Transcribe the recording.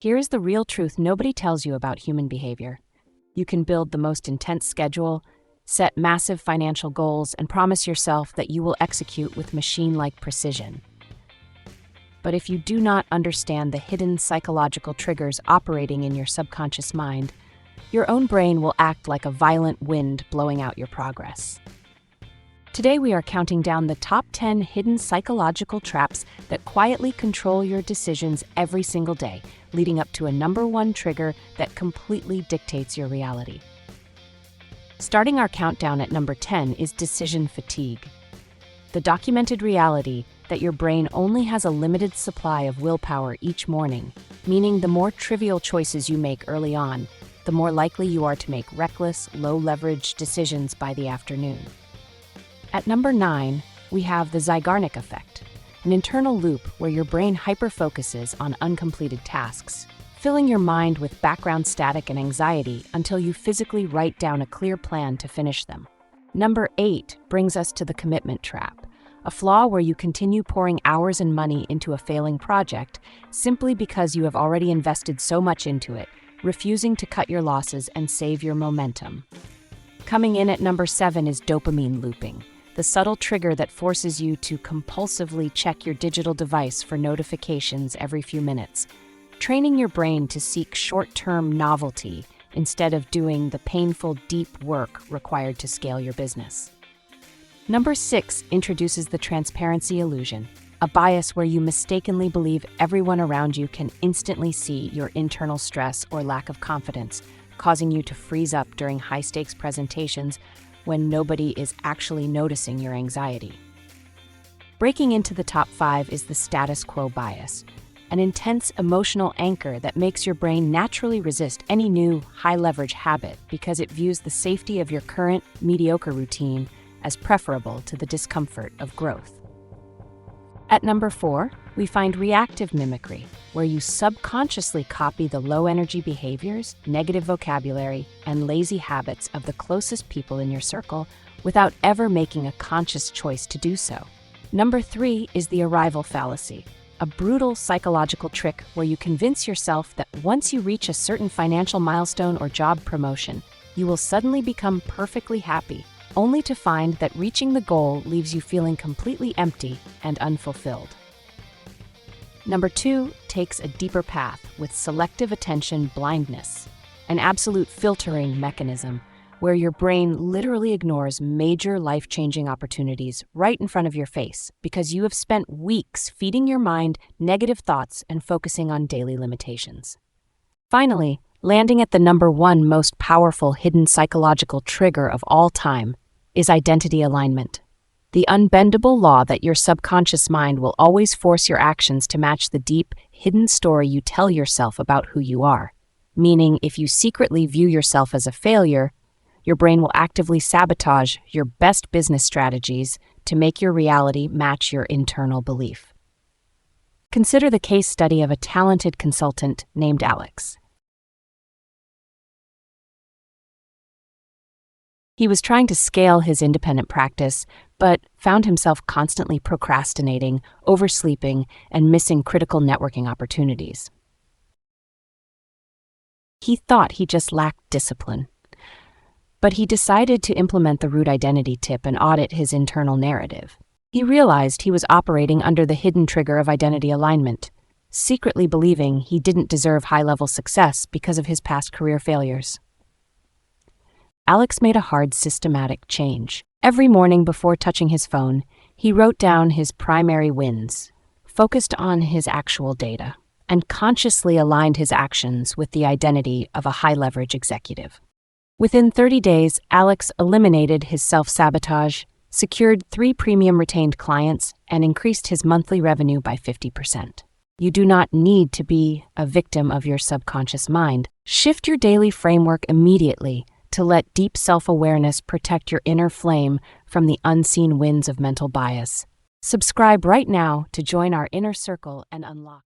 Here is the real truth nobody tells you about human behavior. You can build the most intense schedule, set massive financial goals, and promise yourself that you will execute with machine-like precision. But if you do not understand the hidden psychological triggers operating in your subconscious mind, your own brain will act like a violent wind blowing out your progress. Today we are counting down the top 10 hidden psychological traps that quietly control your decisions every single day, leading up to a number one trigger that completely dictates your reality. Starting our countdown at number 10 is decision fatigue. The documented reality that your brain only has a limited supply of willpower each morning, meaning the more trivial choices you make early on, the more likely you are to make reckless, low-leverage decisions by the afternoon. At number 9, we have the Zeigarnik effect, an internal loop where your brain hyper-focuses on uncompleted tasks, filling your mind with background static and anxiety until you physically write down a clear plan to finish them. Number 8 brings us to the commitment trap, a flaw where you continue pouring hours and money into a failing project simply because you have already invested so much into it, refusing to cut your losses and save your momentum. Coming in at number 7 is dopamine looping, the subtle trigger that forces you to compulsively check your digital device for notifications every few minutes, training your brain to seek short-term novelty instead of doing the painful, deep work required to scale your business. Number 6 introduces the transparency illusion, a bias where you mistakenly believe everyone around you can instantly see your internal stress or lack of confidence, causing you to freeze up during high-stakes presentations when nobody is actually noticing your anxiety. Breaking into the top 5 is the status quo bias, an intense emotional anchor that makes your brain naturally resist any new high-leverage habit because it views the safety of your current mediocre routine as preferable to the discomfort of growth. At number 4, we find reactive mimicry, where you subconsciously copy the low-energy behaviors, negative vocabulary, and lazy habits of the closest people in your circle without ever making a conscious choice to do so. Number 3 is the arrival fallacy, a brutal psychological trick where you convince yourself that once you reach a certain financial milestone or job promotion, you will suddenly become perfectly happy, only to find that reaching the goal leaves you feeling completely empty and unfulfilled. Number 2 takes a deeper path with selective attention blindness, an absolute filtering mechanism where your brain literally ignores major life-changing opportunities right in front of your face because you have spent weeks feeding your mind negative thoughts and focusing on daily limitations. Finally, landing at the number 1 most powerful hidden psychological trigger of all time is identity alignment, the unbendable law that your subconscious mind will always force your actions to match the deep, hidden story you tell yourself about who you are. Meaning, if you secretly view yourself as a failure, your brain will actively sabotage your best business strategies to make your reality match your internal belief. Consider the case study of a talented consultant named Alex. He was trying to scale his independent practice, but found himself constantly procrastinating, oversleeping, and missing critical networking opportunities. He thought he just lacked discipline, but he decided to implement the root identity tip and audit his internal narrative. He realized he was operating under the hidden trigger of identity alignment, secretly believing he didn't deserve high-level success because of his past career failures. Alex made a hard, systematic change. Every morning before touching his phone, he wrote down his primary wins, focused on his actual data, and consciously aligned his actions with the identity of a high-leverage executive. Within 30 days, Alex eliminated his self-sabotage, secured 3 premium retained clients, and increased his monthly revenue by 50%. You do not need to be a victim of your subconscious mind. Shift your daily framework immediately to let deep self-awareness protect your inner flame from the unseen winds of mental bias. Subscribe right now to join our inner circle and unlock